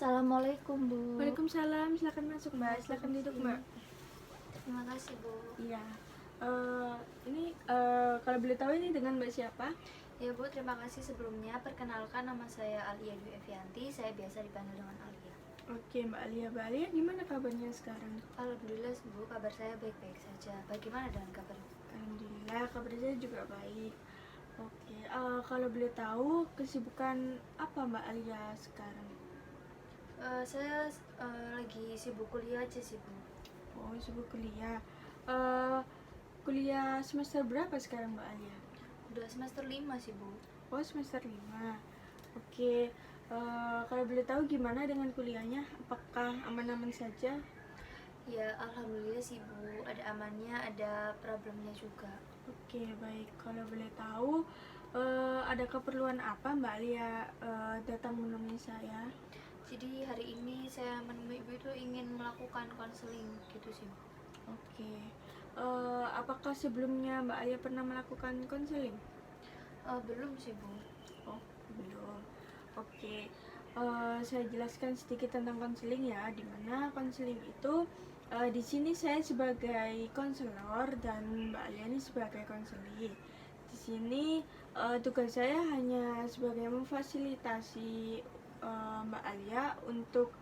Assalamualaikum Bu. Waalaikumsalam, silakan masuk Mbak, silakan duduk Mbak. Terima kasih Bu. Iya. Kalau boleh tahu ini dengan Mbak siapa? Ya Bu, terima kasih sebelumnya. Perkenalkan, nama saya Alia Dwi Evianti. Saya biasa dipanggil dengan Alia. Oke Mbak Alia, gimana kabarnya sekarang? Alhamdulillah Bu, kabar saya baik-baik saja. Bagaimana dengan kabar? Alhamdulillah, kabar saya juga baik. Oke, kalau boleh tahu kesibukan apa Mbak Alia sekarang? Saya lagi sibuk kuliah aja sih Bu. Oh, sibuk kuliah. Kuliah semester berapa sekarang Mbak Alia? Udah semester 5 sih Bu. Oh, semester 5. Oke, kalau boleh tahu gimana dengan kuliahnya? Apakah aman-aman saja? Ya Alhamdulillah sih Bu, ada amannya, ada problemnya juga. Oke, baik. Kalau boleh tahu, ada keperluan apa Mbak Alia datang menemui saya? Jadi hari ini saya menemui Ibu itu ingin melakukan konseling gitu sih Bu. Oke, apakah sebelumnya Mbak Alia pernah melakukan konseling? Belum sih Bu. Oh, belum. Oke, saya jelaskan sedikit tentang konseling ya. Dimana konseling itu di sini saya sebagai konselor dan Mbak Alia ini sebagai konseli. Di sini tugas saya hanya sebagai memfasilitasi Mbak Alia untuk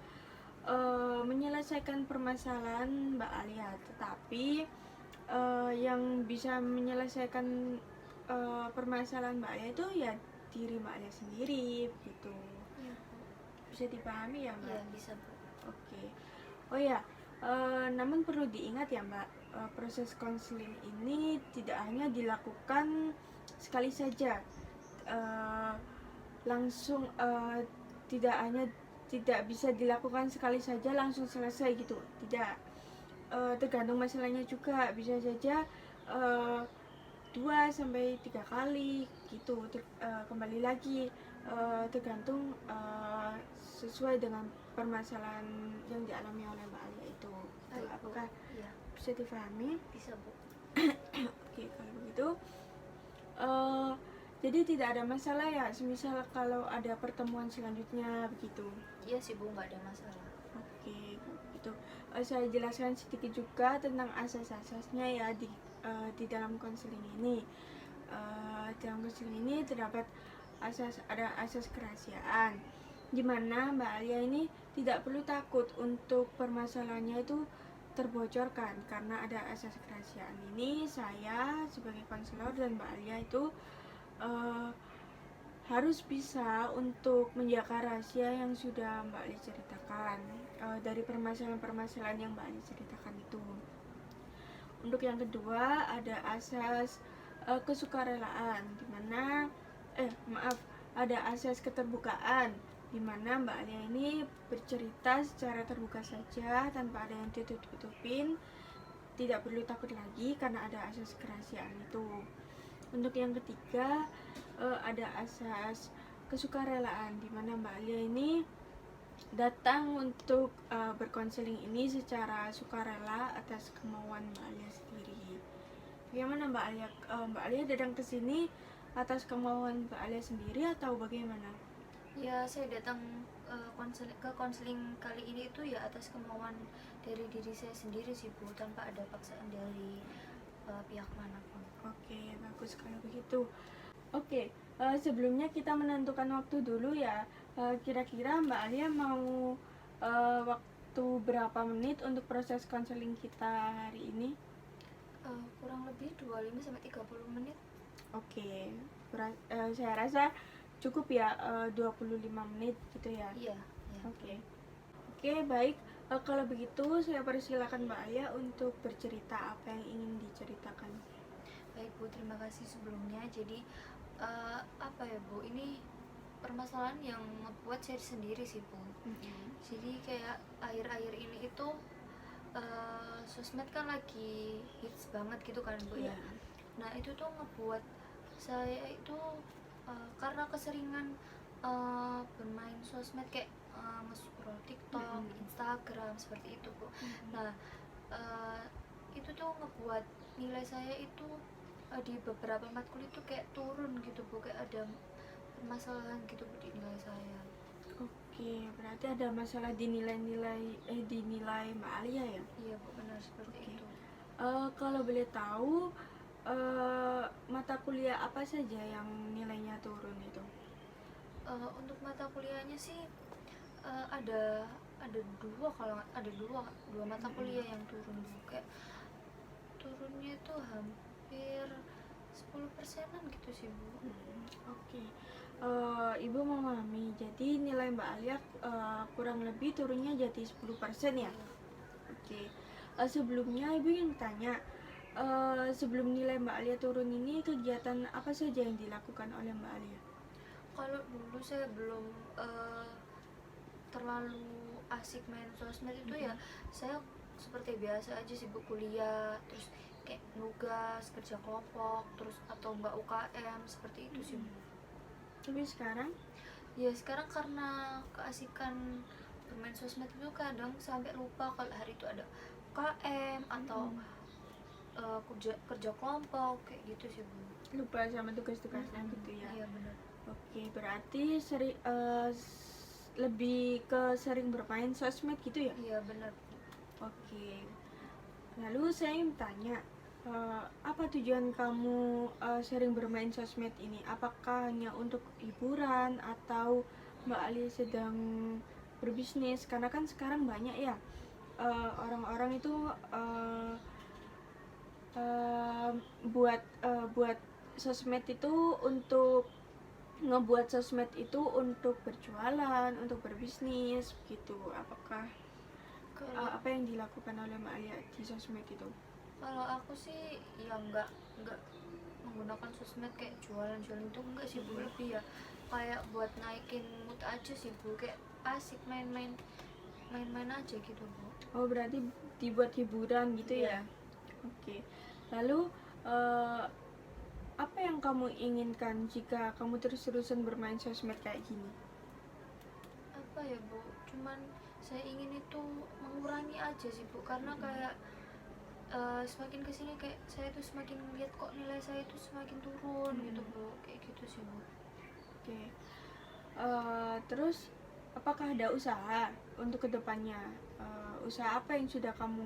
menyelesaikan permasalahan Mbak Alia, tetapi yang bisa menyelesaikan permasalahan Mbak Alia itu ya diri Mbak Alia sendiri gitu. Iya Bu. Bisa dipahami ya Mbak? Iya bisa Bu. Oke. Oh ya, namun perlu diingat ya Mbak, proses konseling ini tidak hanya dilakukan sekali saja, langsung tidak bisa dilakukan sekali saja langsung selesai gitu, tidak. Tergantung masalahnya juga, bisa saja 2 sampai 3 kali gitu. Kembali lagi tergantung sesuai dengan permasalahan yang dialami oleh Mbak Alia itu. Baik, Bu. Apakah Iya, bisa dipahami? bisa Bu. Oke, kalau begitu jadi tidak ada masalah ya, semisal kalau ada pertemuan selanjutnya begitu. Iya sih Bu, nggak ada masalah. Oke, itu saya jelaskan sedikit juga tentang asas-asasnya ya di dalam konseling ini. Dalam konseling ini terdapat ada asas kerahasiaan, di mana Mbak Alia ini tidak perlu takut untuk permasalahannya itu terbocorkan. Karena ada asas kerahasiaan ini, saya sebagai konselor dan Mbak Alia itu harus bisa untuk menjaga rahasia yang sudah Mbak Ali ceritakan, dari permasalahan-permasalahan yang Mbak Ali ceritakan itu. Untuk yang kedua ada asas kesukarelaan, dimana ada asas keterbukaan, dimana Mbak Alia ini bercerita secara terbuka saja tanpa ada yang ditutup-tutupin, tidak perlu takut lagi karena ada asas kerahasiaan itu. Untuk yang ketiga ada asas kesukarelaan, dimana Mbak Alia ini datang untuk berkonseling ini secara sukarela atas kemauan Mbak Alia sendiri. Bagaimana Mbak Alia? Mbak Alia datang ke sini atas kemauan Mbak Alia sendiri atau bagaimana? Ya, saya datang ke konseling kali ini itu ya atas kemauan dari diri saya sendiri sih Bu, tanpa ada paksaan dari pihak manapun. Oke, bagus kalau begitu. Oke, sebelumnya kita menentukan waktu dulu ya. Kira-kira Mbak Alia mau waktu berapa menit untuk proses konseling kita hari ini? Kurang lebih 25-30 menit. Oke, saya rasa cukup ya, 25 menit gitu ya. Iya, ya. Oke, baik. Kalau begitu saya persilakan Mbak Alia untuk bercerita apa yang ingin diceritakan. Baik Bu, terima kasih sebelumnya. Jadi apa ya Bu, ini permasalahan yang ngebuat saya sendiri sih Bu. Jadi kayak akhir-akhir ini itu sosmed kan lagi hits banget gitu kan Bu ya. Nah itu tuh ngebuat saya itu karena keseringan bermain sosmed kayak nge-scroll TikTok, Instagram seperti itu Bu. Nah itu tuh ngebuat nilai saya itu di beberapa matkul itu kayak turun gitu Bu, kayak ada permasalahan gitu Bu di nilai saya. Oke, berarti ada masalah di nilai Mbak Alia ya? Iya Bu, benar seperti Oke. itu. Kalau boleh tahu, mata kuliah apa saja yang nilainya turun itu? Untuk mata kuliahnya sih ada dua, kalau ada dua mata kuliah yang turun Bu. Kayak turunnya itu hampir 10%-an gitu sih Bu. Oke. Ibu memahami, jadi nilai Mbak Alia kurang lebih turunnya jadi 10% ya? Iya. Oke. Sebelumnya Ibu ingin tanya, sebelum nilai Mbak Alia turun ini kegiatan apa saja yang dilakukan oleh Mbak Alia? Kalau dulu saya belum terlalu asik main sosmed itu ya saya seperti biasa aja sibuk kuliah, terus kayak nugas, kerja kelompok, terus atau enggak UKM seperti itu sih Bu. Tapi sekarang? Ya sekarang karena keasikan bermain sosmed itu kadang sampai lupa kalau hari itu ada UKM atau kerja kelompok kayak gitu sih Bu. Lupa sama tugas-tugasnya gitu ya? Iya benar. Oke, berarti lebih ke sering bermain sosmed gitu ya? Iya benar. Oke. Lalu saya ingin tanya, apa tujuan kamu sering bermain sosmed ini? Apakah hanya untuk hiburan atau Mbak Ali sedang berbisnis? Karena kan sekarang banyak ya orang-orang itu buat sosmed itu untuk ngebuat sosmed itu untuk berjualan, untuk berbisnis gitu. Apakah Kalau apa yang dilakukan oleh Mbak Alia di sosmed itu? kalau aku sih ya nggak menggunakan sosmed kayak jualan-jualan itu enggak sih Bu, lebih ya kayak buat naikin mood aja sih Bu, kayak asik main-main aja gitu Bu. Oh, berarti dibuat hiburan gitu Iya. ya? Oke. Lalu apa yang kamu inginkan jika kamu terus-terusan bermain sosmed kayak gini? Apa ya Bu, cuman saya ingin itu mengurangi aja sih Bu, karena kayak semakin kesini kayak saya tuh semakin ngeliat kok nilai saya itu semakin turun gitu Bu, kayak gitu sih Bu. Oke. Terus apakah ada usaha untuk kedepannya? Usaha apa yang sudah kamu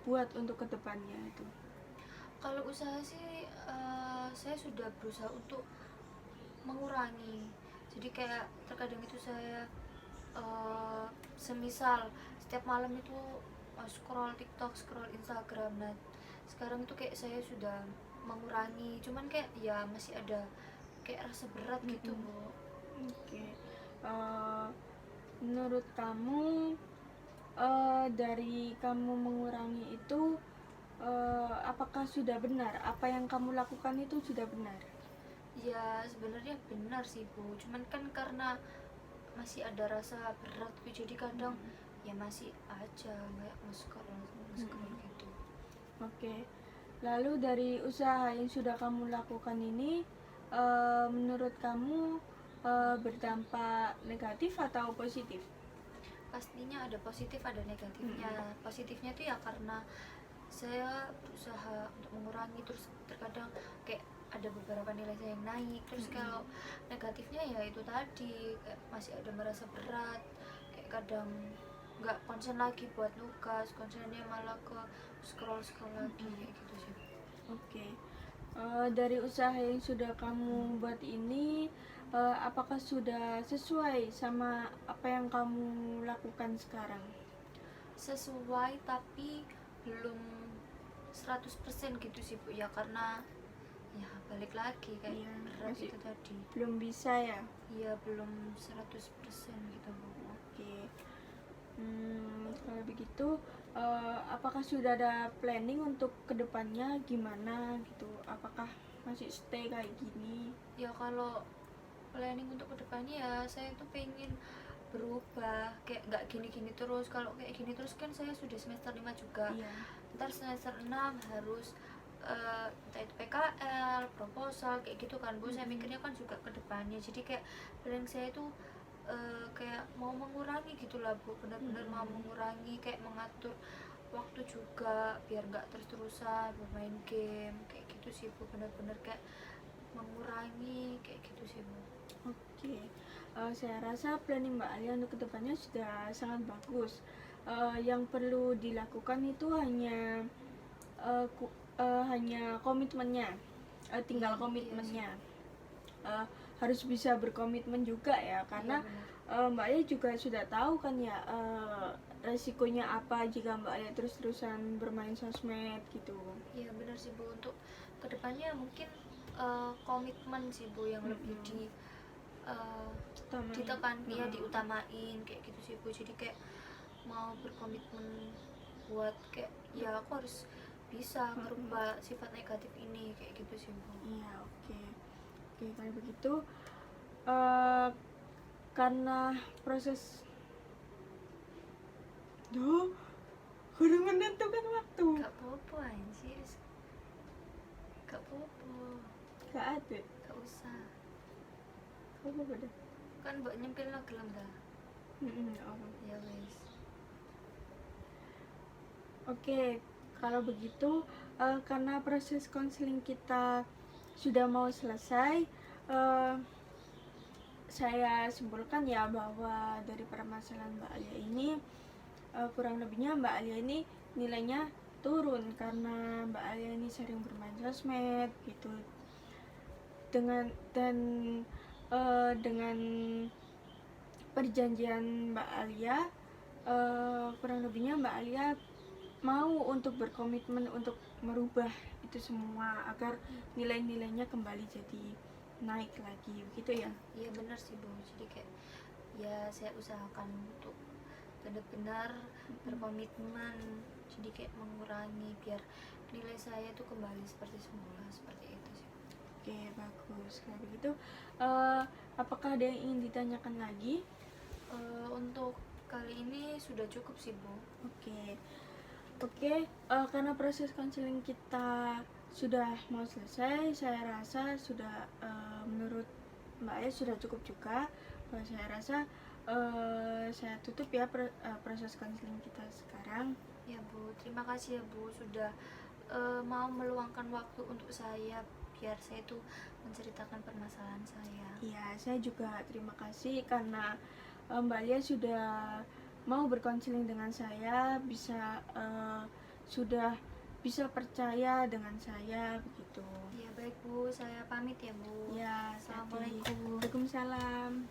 buat untuk kedepannya itu? Kalau usaha sih saya sudah berusaha untuk mengurangi, jadi kayak terkadang itu saya semisal setiap malam itu scroll TikTok, scroll Instagram. Nah sekarang itu kayak saya sudah mengurangi, cuman kayak ya masih ada kayak rasa berat gitu Bu. Oke. Eh, Menurut kamu, dari kamu mengurangi itu, apakah sudah benar? Apa yang kamu lakukan itu sudah benar? Ya sebenarnya benar sih Bu, cuman kan karena masih ada rasa berat gitu, jadi kadang ya masih aja kayak nge-scroll gitu. Oke. Lalu dari usaha yang sudah kamu lakukan ini, menurut kamu berdampak negatif atau positif? Pastinya ada positif ada negatifnya. Positifnya tuh ya karena saya berusaha untuk mengurangi, terus terkadang kayak ada beberapa nilai saya yang naik. Terus kalau negatifnya ya itu tadi kayak masih ada merasa berat, kayak kadang nggak konsen lagi buat nugas, konsennya malah ke scroll lagi kayak gitu sih. Oke. Dari usaha yang sudah kamu buat ini, apakah sudah sesuai sama apa yang kamu lakukan sekarang? Sesuai tapi belum 100% gitu sih Bu ya, karena ya balik lagi kayak Iya, berat masih itu tadi. belum bisa ya? Iya belum 100% gitu Bu. Oke. Kalau begitu, apakah sudah ada planning untuk kedepannya gimana gitu? Apakah masih stay kayak gini? Ya kalau planning untuk kedepannya ya saya tuh pengen berubah, kayak nggak gini-gini terus. Kalau kayak gini terus kan saya sudah semester 5 juga. Iya. Ntar semester 6 harus entah itu PKL, proposal kayak gitu kan Bu. Saya mikirnya kan juga kedepannya, jadi kayak planning saya tuh kayak mau mengurangi gitulah Bu, benar-benar mau mengurangi, kayak mengatur waktu juga biar nggak terus-terusan bermain game kayak gitu sih Bu, benar-benar kayak mengurangi kayak gitu sih Bu. Oke. Saya rasa planning Mbak Alia untuk kedepannya sudah sangat bagus. Yang perlu dilakukan itu hanya komitmennya, tinggal Iya, komitmennya. Harus bisa berkomitmen juga ya, karena benar. Mbak Alia juga sudah tahu kan ya, resikonya apa jika Mbak Alia terus-terusan bermain sosmed gitu. Iya benar sih Bu, untuk kedepannya mungkin komitmen sih Bu yang lebih Utamain. ditekan, ya diutamain kayak gitu sih Bu. Jadi kayak mau berkomitmen buat kayak ya aku harus bisa merubah sifat negatif ini kayak gitu sih Bu. Iya, oke. Oke, kalau begitu eh karena proses udah menentukan waktu. Gak apa-apa anjir, gak apa-apa, Gak ada. gak usah, Apa udah? kan mbak nyempil lah gelem dah. Ya wes. Oke, kalau begitu karena proses konseling kita sudah mau selesai, saya simpulkan ya bahwa dari permasalahan Mbak Alia ini, kurang lebihnya Mbak Alia ini nilainya turun karena Mbak Alia ini sering bermain sosmed gitu. Dengan perjanjian Mbak Alia, kurang lebihnya Mbak Alia mau untuk berkomitmen untuk merubah itu semua agar nilai-nilainya kembali jadi naik lagi, begitu ya? Iya benar sih Bu, jadi kayak ya saya usahakan untuk benar-benar berkomitmen, jadi kayak mengurangi biar nilai saya tuh kembali seperti semula, seperti itu sih. Oke, bagus. Kalau begitu apakah ada yang ingin ditanyakan lagi? Untuk kali ini sudah cukup sih Bu. Oke, karena proses konseling kita sudah mau selesai, saya rasa sudah, menurut Mbak Aya sudah cukup juga. Saya rasa saya tutup ya proses konseling kita sekarang. Ya Bu, terima kasih ya Bu sudah mau meluangkan waktu untuk saya biar saya tuh menceritakan permasalahan saya. Iya, saya juga terima kasih karena Mbak Lia sudah mau berkonseling dengan saya, sudah bisa percaya dengan saya begitu. Ya baik Bu, saya pamit ya Bu. Ya, Assalamualaikum. Waalaikumsalam.